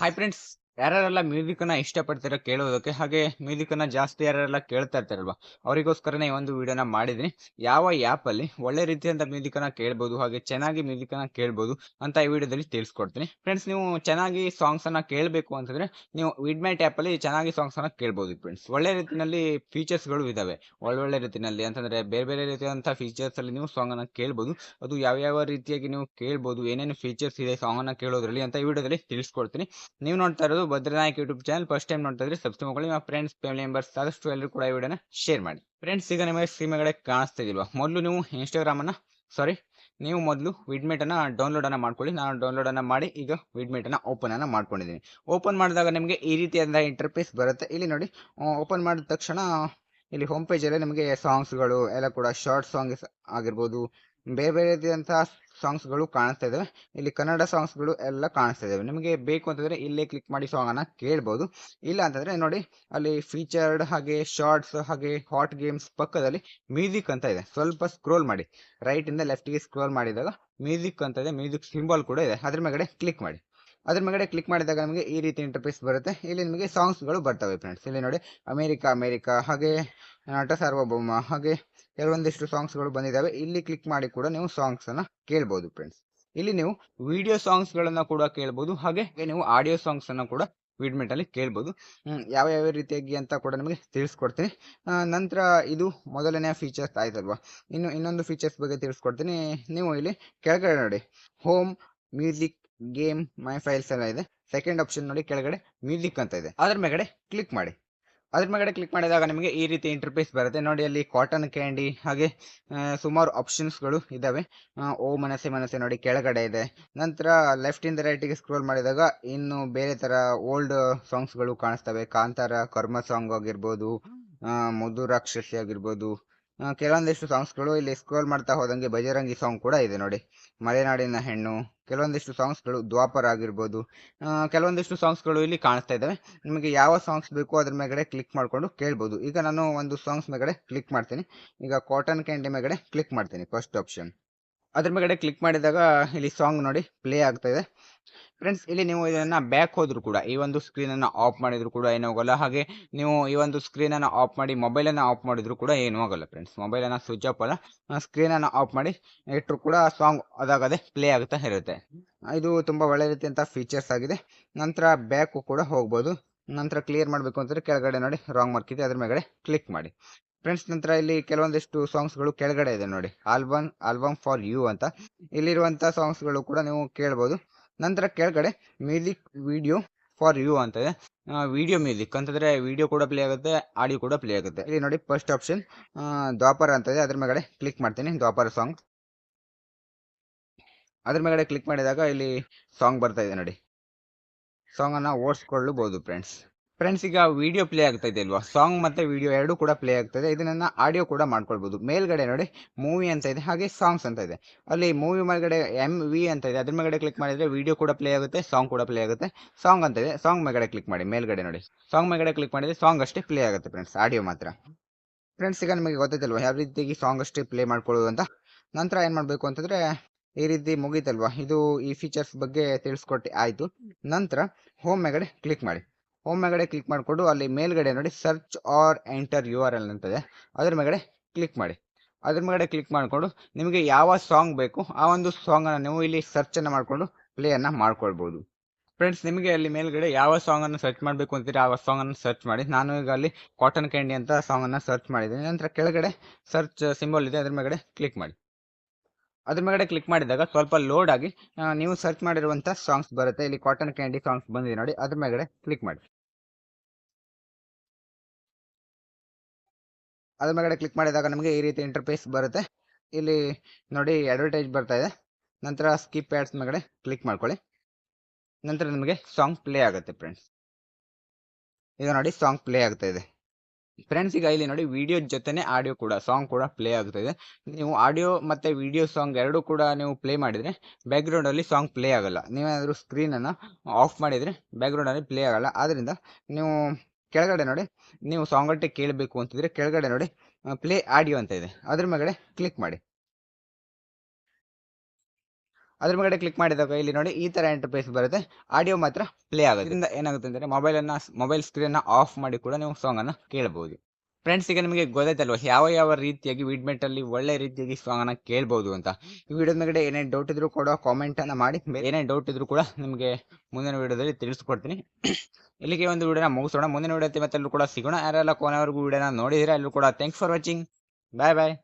Hi friends, ಯಾರ್ಯಾರೆಲ್ಲ ಮ್ಯೂಸಿಕನ್ನ ಇಷ್ಟಪಡ್ತೀರೋ ಕೇಳೋದಕ್ಕೆ, ಹಾಗೆ ಮ್ಯೂಸಿಕನ್ನ ಜಾಸ್ತಿ ಯಾರೆಲ್ಲ ಕೇಳ್ತಾ ಇರ್ತಾರಲ್ವಾ, ಅವರಿಗೋಸ್ಕರನೇ ಈ ಒಂದು ವಿಡಿಯೋನ ಮಾಡಿದ್ದೀನಿ. ಯಾವ ಆ್ಯಪಲ್ಲಿ ಒಳ್ಳೆ ರೀತಿಯಾದ ಮ್ಯೂಸಿಕನ್ನ ಕೇಳ್ಬೋದು, ಹಾಗೆ ಚೆನ್ನಾಗಿ ಮ್ಯೂಸಿಕನ್ನ ಕೇಳ್ಬೋದು ಅಂತ ಈ ವಿಡಿಯೋದಲ್ಲಿ ತಿಳಿಸ್ಕೊಡ್ತೀನಿ. ಫ್ರೆಂಡ್ಸ್, ನೀವು ಚೆನ್ನಾಗಿ ಸಾಂಗ್ಸನ್ನು ಕೇಳಬೇಕು ಅಂತಂದರೆ ನೀವು ವಿಡ್ಮೈಟ್ ಆ್ಯಪಲ್ಲಿ ಚೆನ್ನಾಗಿ ಸಾಂಗ್ಸನ್ನು ಕೇಳ್ಬೋದು ಫ್ರೆಂಡ್ಸ್. ಒಳ್ಳೆ ರೀತಿಯಲ್ಲಿ ಫೀಚರ್ಸ್ಗಳು ಇದ್ದಾವೆ, ಒಳ್ಳೊಳ್ಳೆ ರೀತಿಯಲ್ಲಿ ಅಂತಂದರೆ ಬೇರೆ ಬೇರೆ ರೀತಿಯಾದಂಥ ಫೀಚರ್ಸಲ್ಲಿ ನೀವು ಸಾಂಗನ್ನು ಕೇಳ್ಬೋದು. ಅದು ಯಾವ್ಯಾವ ರೀತಿಯಾಗಿ ನೀವು ಕೇಳ್ಬೋದು, ಏನೇನು ಫೀಚರ್ಸ್ ಇದೆ ಸಾಂಗನ್ನು ಕೇಳೋದ್ರಲ್ಲಿ ಅಂತ ಈ ವಿಡಿಯೋದಲ್ಲಿ ತಿಳಿಸ್ಕೊಡ್ತೀನಿ. ನೀವು ನೋಡ್ತಾ ಇರೋದು ಭದ್ರನಾಯಕ್ ಯೂಟ್ಯೂಬ್ ಚಾನಲ್. ಫಸ್ಟ್ ಟೈಮ್ ನೋಡ್ತಾ ಇದ್ರೆ ಸಬ್ಸ್ಕ್ರೈಬ್ ಮಾಡ್ಕೊಳ್ಳಿ. ನಿಮ್ಮ ಫ್ರೆಂಡ್ಸ್ ಫ್ಯಾಮಿಲಿ ಮೆಂಬರ್ಸ್ ಆದಷ್ಟು ಎಲ್ಲರೂ ಕೂಡ ಈ ವಿಡಿಯೋನ ಶೇರ್ ಮಾಡಿ. ಫ್ರೆಂಡ್ಸ್, ಈಗ ನಿಮಗೆ ಸ್ಕ್ರೀನ್ ಮೇಲೆ ಕಾಣಿಸ್ತಾ ಇದಲ್ವಾ, ಮೊದಲು ನೀವು ನೀವು ಮೊದಲು ವಿಡ್ಮೇಟ್ ಅನ್ನ ಡೌನ್ಲೋಡ್ ಅನ್ನ ಮಾಡ್ಕೊಳ್ಳಿ. ನಾನು ಡೌನ್ಲೋಡ್ ಅನ್ನ ಮಾಡಿ ಈಗ ವಿಡ್ಮೇಟ್ ಅನ್ನ ಓಪನ್ ಅನ್ನ ಮಾಡ್ಕೊಂಡಿದ್ದೀನಿ. ಓಪನ್ ಮಾಡಿದಾಗ ನಿಮಗೆ ಈ ರೀತಿಯಾದ ಇಂಟರ್ಫೇಸ್ ಬರುತ್ತೆ. ಇಲ್ಲಿ ನೋಡಿ, ಓಪನ್ ಮಾಡಿದ ತಕ್ಷಣ ಇಲ್ಲಿ ಹೋಮ್ ಪೇಜಲ್ಲಿ ನಿಮಗೆ ಸಾಂಗ್ಸ್ಗಳು ಎಲ್ಲ ಕೂಡ ಶಾರ್ಟ್ ಸಾಂಗ್ಸ್ ಆಗಿರ್ಬೋದು, ಬೇರೆ ಬೇರೆ ರೀತಿಯಾದಂತಹ ಸಾಂಗ್ಸ್ಗಳು ಕಾಣಿಸ್ತಾ ಇದಾವೆ. ಇಲ್ಲಿ ಕನ್ನಡ ಸಾಂಗ್ಸ್ಗಳು ಎಲ್ಲ ಕಾಣಿಸ್ತಾ ಇದಾವೆ. ನಿಮಗೆ ಬೇಕು ಅಂತಂದ್ರೆ ಇಲ್ಲೇ ಕ್ಲಿಕ್ ಮಾಡಿ ಸಾಂಗ್ ಅನ್ನ ಕೇಳ್ಬೋದು. ಇಲ್ಲ ಅಂತಂದ್ರೆ ನೋಡಿ, ಅಲ್ಲಿ ಫೀಚರ್ಡ್ ಹಾಗೆ ಶಾರ್ಟ್ಸ್ ಹಾಗೆ ಹಾಟ್ ಗೇಮ್ಸ್ ಪಕ್ಕದಲ್ಲಿ ಮ್ಯೂಸಿಕ್ ಅಂತ ಇದೆ. ಸ್ವಲ್ಪ ಸ್ಕ್ರೋಲ್ ಮಾಡಿ, ರೈಟ್ ಇಂದ ಲೆಫ್ಟ್ ಗೆ ಸ್ಕ್ರೋಲ್ ಮಾಡಿದಾಗ ಮ್ಯೂಸಿಕ್ ಅಂತ ಇದೆ, ಮ್ಯೂಸಿಕ್ ಸಿಂಬಲ್ ಕೂಡ ಇದೆ. ಅದ್ರ ಮೇಲ್ಗಡೆ ಕ್ಲಿಕ್ ಮಾಡಿ. ಅದ್ರ ಮೇಲ್ಗಡೆ ಕ್ಲಿಕ್ ಮಾಡಿದಾಗ ನಮಗೆ ಈ ರೀತಿ ಇಂಟರ್ಫೇಸ್ ಬರುತ್ತೆ. ಇಲ್ಲಿ ನಿಮಗೆ ಸಾಂಗ್ಸ್ಗಳು ಬರ್ತವೆ ಫ್ರೆಂಡ್ಸ್. ಇಲ್ಲಿ ನೋಡಿ, ಅಮೇರಿಕಾ ಹಾಗೆ ನಟ ಸಾರ್ವಭೌಮ ಹಾಗೆ ಕೆಲವೊಂದಿಷ್ಟು ಸಾಂಗ್ಸ್ಗಳು ಬಂದಿದ್ದಾವೆ. ಇಲ್ಲಿ ಕ್ಲಿಕ್ ಮಾಡಿ ಕೂಡ ನೀವು ಸಾಂಗ್ಸ್ ಅನ್ನ ಕೇಳ್ಬೋದು ಫ್ರೆಂಡ್ಸ್. ಇಲ್ಲಿ ನೀವು ವಿಡಿಯೋ ಸಾಂಗ್ಸ್ ಗಳನ್ನ ಕೂಡ ಕೇಳ್ಬೋದು, ಹಾಗೆ ನೀವು ಆಡಿಯೋ ಸಾಂಗ್ಸ್ ಅನ್ನ ಕೂಡ ವಿಡ್ಮೆಂಟ್ ಅಲ್ಲಿ ಕೇಳ್ಬೋದು. ಯಾವ ಯಾವ ರೀತಿಯಾಗಿ ಅಂತ ಕೂಡ ನಿಮಗೆ ತಿಳಿಸ್ಕೊಡ್ತೀನಿ. ನಂತರ ಇದು ಮೊದಲನೇ ಫೀಚರ್ಸ್ ಆಯ್ತಲ್ವಾ. ಇನ್ನೊಂದು ಫೀಚರ್ಸ್ ಬಗ್ಗೆ ತಿಳಿಸ್ಕೊಡ್ತೀನಿ. ನೀವು ಇಲ್ಲಿ ಕೆಳಗಡೆ ನೋಡಿ, ಹೋಮ್, ಮ್ಯೂಸಿಕ್, ಗೇಮ್, ಮೈ ಫೈಲ್ಸ್ ಎಲ್ಲ ಇದೆ. ಸೆಕೆಂಡ್ ಆಪ್ಷನ್ ನೋಡಿ, ಕೆಳಗಡೆ ಮ್ಯೂಸಿಕ್ ಅಂತ ಇದೆ. ಅದ್ರ ಮೇಲ್ಗಡೆ ಕ್ಲಿಕ್ ಮಾಡಿ. ಅದ್ರ ಮೇಲ್ಗಡೆ ಕ್ಲಿಕ್ ಮಾಡಿದಾಗ ನಿಮಗೆ ಈ ರೀತಿ ಇಂಟರ್ಫೇಸ್ ಬರುತ್ತೆ. ನೋಡಿ, ಅಲ್ಲಿ ಕಾಟನ್ ಕ್ಯಾಂಡಿ ಹಾಗೆ ಸುಮಾರು ಆಪ್ಷನ್ಸ್ಗಳು ಇದಾವೆ. ಓ ಮನಸ್ಸೆ ಮನಸ್ಸೆ ನೋಡಿ ಕೆಳಗಡೆ ಇದೆ. ನಂತರ ಲೆಫ್ಟ್ ಇಂದ ರೈಟಿಗೆ ಸ್ಕ್ರೋಲ್ ಮಾಡಿದಾಗ ಇನ್ನು ಬೇರೆ ತರ ಓಲ್ಡ್ ಸಾಂಗ್ಸ್ಗಳು ಕಾಣಿಸ್ತವೆ. ಕಾಂತಾರ, ಕರ್ಮ ಸಾಂಗ್ ಆಗಿರ್ಬೋದು, ಮುದ್ದು ರಾಕ್ಷಸಿ ಆಗಿರ್ಬೋದು, ಕೆಲವೊಂದಿಷ್ಟು ಸಾಂಗ್ಸ್ಗಳು ಇಲ್ಲಿ ಸ್ಕ್ರೋಲ್ ಮಾಡ್ತಾ ಹೋದಂಗೆ ಬಜರಂಗಿ ಸಾಂಗ್ ಕೂಡ ಇದೆ ನೋಡಿ. ಮಲೆನಾಡಿನ ಹೆಣ್ಣು, ಕೆಲವೊಂದಿಷ್ಟು ಸಾಂಗ್ಸ್ಗಳು ದ್ವಾಪರ ಆಗಿರ್ಬೋದು, ಕೆಲವೊಂದಿಷ್ಟು ಸಾಂಗ್ಸ್ಗಳು ಇಲ್ಲಿ ಕಾಣಿಸ್ತಾ ಇದ್ದಾವೆ. ನಿಮಗೆ ಯಾವ ಸಾಂಗ್ಸ್ ಬೇಕು ಅದ್ರ ಮೇಲ್ಗಡೆ ಕ್ಲಿಕ್ ಮಾಡ್ಕೊಂಡು ಕೇಳ್ಬೋದು. ಈಗ ನಾನು ಒಂದು ಸಾಂಗ್ಸ್ ಮೇಲ್ಗಡೆ ಕ್ಲಿಕ್ ಮಾಡ್ತೀನಿ. ಈಗ ಕಾಟನ್ ಕ್ಯಾಂಡಿ ಮೇಲ್ಗಡೆ ಕ್ಲಿಕ್ ಮಾಡ್ತೀನಿ, ಫಸ್ಟ್ ಆಪ್ಷನ್. ಅದ್ರ ಮೇಲ್ಗಡೆ ಕ್ಲಿಕ್ ಮಾಡಿದಾಗ ಇಲ್ಲಿ ಸಾಂಗ್ ನೋಡಿ ಪ್ಲೇ ಆಗ್ತಾ ಇದೆ. ಫ್ರೆಂಡ್ಸ್, ಇಲ್ಲಿ ನೀವು ಇದನ್ನ ಬ್ಯಾಕ್ ಹೋದ್ರು ಕೂಡ, ಈ ಒಂದು ಸ್ಕ್ರೀನ್ ಅನ್ನ ಆಫ್ ಮಾಡಿದ್ರು ಕೂಡ ಏನೂ ಹೋಗಲ್ಲ. ಹಾಗೆ ನೀವು ಈ ಒಂದು ಸ್ಕ್ರೀನ್ ಅನ್ನ ಆಫ್ ಮಾಡಿ ಮೊಬೈಲ್ ಅನ್ನ ಆಫ್ ಮಾಡಿದ್ರು ಕೂಡ ಏನೂ ಆಗಲ್ಲ ಫ್ರೆಂಡ್ಸ್. ಮೊಬೈಲ್ ಅನ್ನ ಸ್ವಿಚ್ ಆಫ್ ಅಲ್ಲ, ಸ್ಕ್ರೀನ್ ಅನ್ನ ಆಫ್ ಮಾಡಿ ಇಟ್ಟರು ಕೂಡ ಸಾಂಗ್ ಅದಾಗದೆ ಪ್ಲೇ ಆಗುತ್ತಾ ಇರುತ್ತೆ. ಇದು ತುಂಬಾ ಒಳ್ಳೆ ರೀತಿಯಂತ ಫೀಚರ್ಸ್ ಆಗಿದೆ. ನಂತರ ಬ್ಯಾಕ್ ಕೂಡ ಹೋಗ್ಬೋದು. ನಂತರ ಕ್ಲಿಯರ್ ಮಾಡಬೇಕು ಅಂತಂದ್ರೆ ಕೆಳಗಡೆ ನೋಡಿ ರಾಂಗ್ ಮಾರ್ಕ್ ಇದೆ, ಅದ್ರ ಮೇಲ್ಗಡೆ ಕ್ಲಿಕ್ ಮಾಡಿ ಫ್ರೆಂಡ್ಸ್. ನಂತರ ಇಲ್ಲಿ ಕೆಲವೊಂದಿಷ್ಟು ಸಾಂಗ್ಸ್ಗಳು ಕೆಳಗಡೆ ಇದೆ ನೋಡಿ, ಆಲ್ಬಮ್ ಫಾರ್ ಯು ಅಂತ. ಇಲ್ಲಿರುವಂತ ಸಾಂಗ್ಸ್ಗಳು ಕೂಡ ನೀವು ಕೇಳ್ಬೋದು. ನಂತರ ಕೆಳಗಡೆ ಮ್ಯೂಸಿಕ್ ವಿಡಿಯೋ ಫಾರ್ ಯು ಅಂತ ಇದೆ. ವಿಡಿಯೋ ಮ್ಯೂಸಿಕ್ ಅಂತಂದ್ರೆ ವಿಡಿಯೋ ಕೂಡ ಪ್ಲೇ ಆಗುತ್ತೆ, ಆಡಿಯೋ ಕೂಡ ಪ್ಲೇ ಆಗುತ್ತೆ. ಇಲ್ಲಿ ನೋಡಿ, ಫಸ್ಟ್ ಆಪ್ಷನ್ ದ್ವಾಪರ ಅಂತ ಇದೆ. ಅದ್ರ ಮೇಲ್ಗಡೆ ಕ್ಲಿಕ್ ಮಾಡ್ತೀನಿ, ದ್ವಾಪರ ಸಾಂಗ್. ಅದ್ರ ಮೇಲ್ಗಡೆ ಕ್ಲಿಕ್ ಮಾಡಿದಾಗ ಇಲ್ಲಿ ಸಾಂಗ್ ಬರ್ತಾ ಇದೆ ನೋಡಿ. ಸಾಂಗ್ ಅನ್ನ ಓಡಿಸ್ಕೊಳ್ಳಬಹುದು ಫ್ರೆಂಡ್ಸ್, ಈಗ ವಿಡಿಯೋ ಪ್ಲೇ ಆಗ್ತಾ ಇದೆ ಅಲ್ವಾ, ಸಾಂಗ್ ಮತ್ತೆ ವಿಡಿಯೋ ಎರಡು ಕೂಡ ಪ್ಲೇ ಆಗ್ತದೆ. ಇದನ್ನ ಆಡಿಯೋ ಕೂಡ ಮಾಡ್ಕೊಳ್ಬಹುದು. ಮೇಲ್ಗಡೆ ನೋಡಿ ಮೂವಿ ಅಂತ ಇದೆ, ಹಾಗೆ ಸಾಂಗ್ಸ್ ಅಂತ ಇದೆ. ಅಲ್ಲಿ ಮೂವಿ ಮೇಲ್ಗಡೆ MV ಅಂತ ಇದೆ. ಅದ್ರ ಮೇಲ್ಗಡೆ ಕ್ಲಿಕ್ ಮಾಡಿದ್ರೆ ವಿಡಿಯೋ ಕೂಡ ಪ್ಲೇ ಆಗುತ್ತೆ, ಸಾಂಗ್ ಕೂಡ ಪ್ಲೇ ಆಗುತ್ತೆ. ಸಾಂಗ್ ಅಂತ ಇದೆ, ಸಾಂಗ್ ಮೇಲ್ಗಡೆ ಕ್ಲಿಕ್ ಮಾಡಿ. ಮೇಲ್ಗಡೆ ನೋಡಿ, ಸಾಂಗ್ ಮೇಲ್ಗಡೆ ಕ್ಲಿಕ್ ಮಾಡಿದ್ರೆ ಸಾಂಗ್ ಅಷ್ಟೇ ಪ್ಲೇ ಆಗುತ್ತೆ ಫ್ರೆಂಡ್ಸ್, ಆಡಿಯೋ ಮಾತ್ರ. ಫ್ರೆಂಡ್ಸ್, ಈಗ ನಿಮಗೆ ಗೊತ್ತೈತಲ್ವಾ ಯಾವ ರೀತಿಯಾಗಿ ಸಾಂಗ್ ಅಷ್ಟೇ ಪ್ಲೇ ಮಾಡ್ಕೊಳ್ಳೋದು ಅಂತ. ನಂತರ ಏನ್ ಮಾಡ್ಬೇಕು ಅಂತಂದ್ರೆ, ಈ ರೀತಿ ಮುಗೀತಲ್ವಾ, ಇದು ಈ ಫೀಚರ್ಸ್ ಬಗ್ಗೆ ತಿಳಿಸ್ಕೊಟ್ಟೆ ಆಯ್ತು. ನಂತರ ಹೋಮ್ ಮೇಲ್ಗಡೆ ಕ್ಲಿಕ್ ಮಾಡಿ. ಹೋಮ್ ಮೇಲ್ಗಡೆ ಕ್ಲಿಕ್ ಮಾಡಿಕೊಂಡು ಅಲ್ಲಿ ಮೇಲ್ಗಡೆ ನೋಡಿ ಸರ್ಚ್ ಆರ್ ಎಂಟರ್ URL ಅಂತದೆ. ಅದ್ರ ಮೇಲ್ಗಡೆ ಕ್ಲಿಕ್ ಮಾಡಿ. ಅದ್ರ ಮೇಲ್ಗಡೆ ಕ್ಲಿಕ್ ಮಾಡಿಕೊಂಡು ನಿಮಗೆ ಯಾವ ಸಾಂಗ್ ಬೇಕು ಆ ಒಂದು ಸಾಂಗ್ ಅನ್ನ ನೀವು ಇಲ್ಲಿ ಸರ್ಚ್ ಅನ್ನ ಮಾಡಿಕೊಂಡು ಪ್ಲೇ ಅನ್ನ ಮಾಡ್ಕೊಳ್ಬಹುದು. ಫ್ರೆಂಡ್ಸ್, ನಿಮಗೆ ಅಲ್ಲಿ ಮೇಲ್ಗಡೆ ಯಾವ ಸಾಂಗ್ ಅನ್ನು ಸರ್ಚ್ ಮಾಡಬೇಕು ಅಂತೀರಿ ಆ ಸಾಂಗ್ ಅನ್ನು ಸರ್ಚ್ ಮಾಡಿ. ನಾನು ಈಗ ಅಲ್ಲಿ ಕಾಟನ್ ಕ್ಯಾಂಡಿ ಅಂತ ಸಾಂಗ್ ಅನ್ನ ಸರ್ಚ್ ಮಾಡಿದ್ದೀನಿ. ನಂತರ ಕೆಳಗಡೆ ಸರ್ಚ್ ಸಿಂಬಲ್ ಇದೆ, ಅದ್ರ ಮೇಲ್ಗಡೆ ಕ್ಲಿಕ್ ಮಾಡಿ. ಅದ್ರ ಮೇಲ್ಗಡೆ ಕ್ಲಿಕ್ ಮಾಡಿದಾಗ ಸ್ವಲ್ಪ ಲೋಡ್ ಆಗಿ ನೀವು ಸರ್ಚ್ ಮಾಡಿರುವಂತ ಸಾಂಗ್ಸ್ ಬರುತ್ತೆ. ಇಲ್ಲಿ ಕಾಟನ್ ಕ್ಯಾಂಡಿ ಸಾಂಗ್ಸ್ ಬಂದಿದೆ ನೋಡಿ, ಅದ್ರ ಮೇಲ್ಗಡೆ ಕ್ಲಿಕ್ ಮಾಡಿ. ಅದ್ರ ಮೇಲ್ಗಡೆ ಕ್ಲಿಕ್ ಮಾಡಿದಾಗ ನಮಗೆ ಈ ರೀತಿ ಇಂಟರ್ಫೇಸ್ ಬರುತ್ತೆ. ಇಲ್ಲಿ ನೋಡಿ ಅಡ್ವರ್ಟೈಸ್ ಬರ್ತಾ ಇದೆ. ನಂತರ ಸ್ಕಿಪ್ ಆಡ್ಸ್ ಮೇಲ್ಗಡೆ ಕ್ಲಿಕ್ ಮಾಡ್ಕೊಳ್ಳಿ. ನಂತರ ನಿಮಗೆ ಸಾಂಗ್ ಪ್ಲೇ ಆಗುತ್ತೆ ಫ್ರೆಂಡ್ಸ್. ಈಗ ನೋಡಿ ಸಾಂಗ್ ಪ್ಲೇ ಆಗ್ತಾ ಇದೆ ಫ್ರೆಂಡ್ಸ್. ಈಗ ಇಲ್ಲಿ ನೋಡಿ ವಿಡಿಯೋ ಜೊತೆನೆ ಆಡಿಯೋ ಕೂಡ ಸಾಂಗ್ ಕೂಡ ಪ್ಲೇ ಆಗ್ತಾ ಇದೆ. ನೀವು ಆಡಿಯೋ ಮತ್ತೆ ವಿಡಿಯೋ ಸಾಂಗ್ ಎರಡು ಕೂಡ ನೀವು ಪ್ಲೇ ಮಾಡಿದ್ರೆ ಬ್ಯಾಕ್ ಗ್ರೌಂಡ್ ಅಲ್ಲಿ ಸಾಂಗ್ ಪ್ಲೇ ಆಗಲ್ಲ. ನೀವೇನಾದ್ರೂ ಸ್ಕ್ರೀನ್ ಅನ್ನ ಆಫ್ ಮಾಡಿದ್ರೆ ಬ್ಯಾಕ್ ಗ್ರೌಂಡ್ ಅಲ್ಲಿ ಪ್ಲೇ ಆಗಲ್ಲ. ಆದ್ರಿಂದ ನೀವು ಕೆಳಗಡೆ ನೋಡಿ, ನೀವು ಸಾಂಗ್ ಅಟ್ಟೆ ಕೇಳಬೇಕು ಅಂತಿದ್ರೆ ಕೆಳಗಡೆ ನೋಡಿ ಪ್ಲೇ ಆಡಿಯೋ ಅಂತ ಇದೆ, ಅದ್ರ ಮೇಲ್ಗಡೆ ಕ್ಲಿಕ್ ಮಾಡಿ. ಅದ್ರ ಮೇಲೆ ಕ್ಲಿಕ್ ಮಾಡಿದಾಗ ಇಲ್ಲಿ ನೋಡಿ ಈ ತರ ಇಂಟರ್ಫೇಸ್ ಬರುತ್ತೆ. ಆಡಿಯೋ ಮಾತ್ರ ಪ್ಲೇ ಆಗುತ್ತೆ. ಇದರಿಂದ ಏನಾಗುತ್ತೆ ಅಂದ್ರೆ ಮೊಬೈಲ್ ಸ್ಕ್ರೀನ್ ಆಫ್ ಮಾಡಿ ಕೂಡ ನೀವು ಸಾಂಗ್ ಅನ್ನ ಕೇಳಬಹುದು. ಫ್ರೆಂಡ್ಸ್, ಈಗ ನಿಮಗೆ ಗೊತ್ತಾಯ್ತಲ್ವಾ ಯಾವ ರೀತಿಯಾಗಿ ವಿಡ್ಮೆಟ್ ಅಲ್ಲಿ ಒಳ್ಳೆ ರೀತಿಯಾಗಿ ಸಾಂಗ್ ಅನ್ನ ಕೇಳಬಹುದು ಅಂತ. ಈ ವಿಡಿಯೋದ ಮೇಲೆ ಏನೇನು ಡೌಟ್ ಇದ್ರು ಕೂಡ ಕಾಮೆಂಟ್ ಅನ್ನ ಮಾಡಿ. ಏನೇನು ಡೌಟ್ ಇದ್ರು ಕೂಡ ನಿಮಗೆ ಮುಂದಿನ ವಿಡಿಯೋದಲ್ಲಿ ತಿಳಿಸ್ಕೊಡ್ತೀನಿ. ಇಲ್ಲಿಗೆ ಒಂದು ವಿಡಿಯೋನ ಮುಗಿಸೋಣ. ಮುಂದಿನ ವಿಡಿಯೋ ಮತ್ತೆ ಎಲ್ಲರೂ ಕೂಡ ಸಿಗೋಣ. ಯಾರೆಲ್ಲ ಕೊನೆವರೆಗೂ ವಿಡಿಯೋನ ನೋಡಿದ್ರೆ ಎಲ್ಲರೂ ಕೂಡ thanks for watching. Bye bye.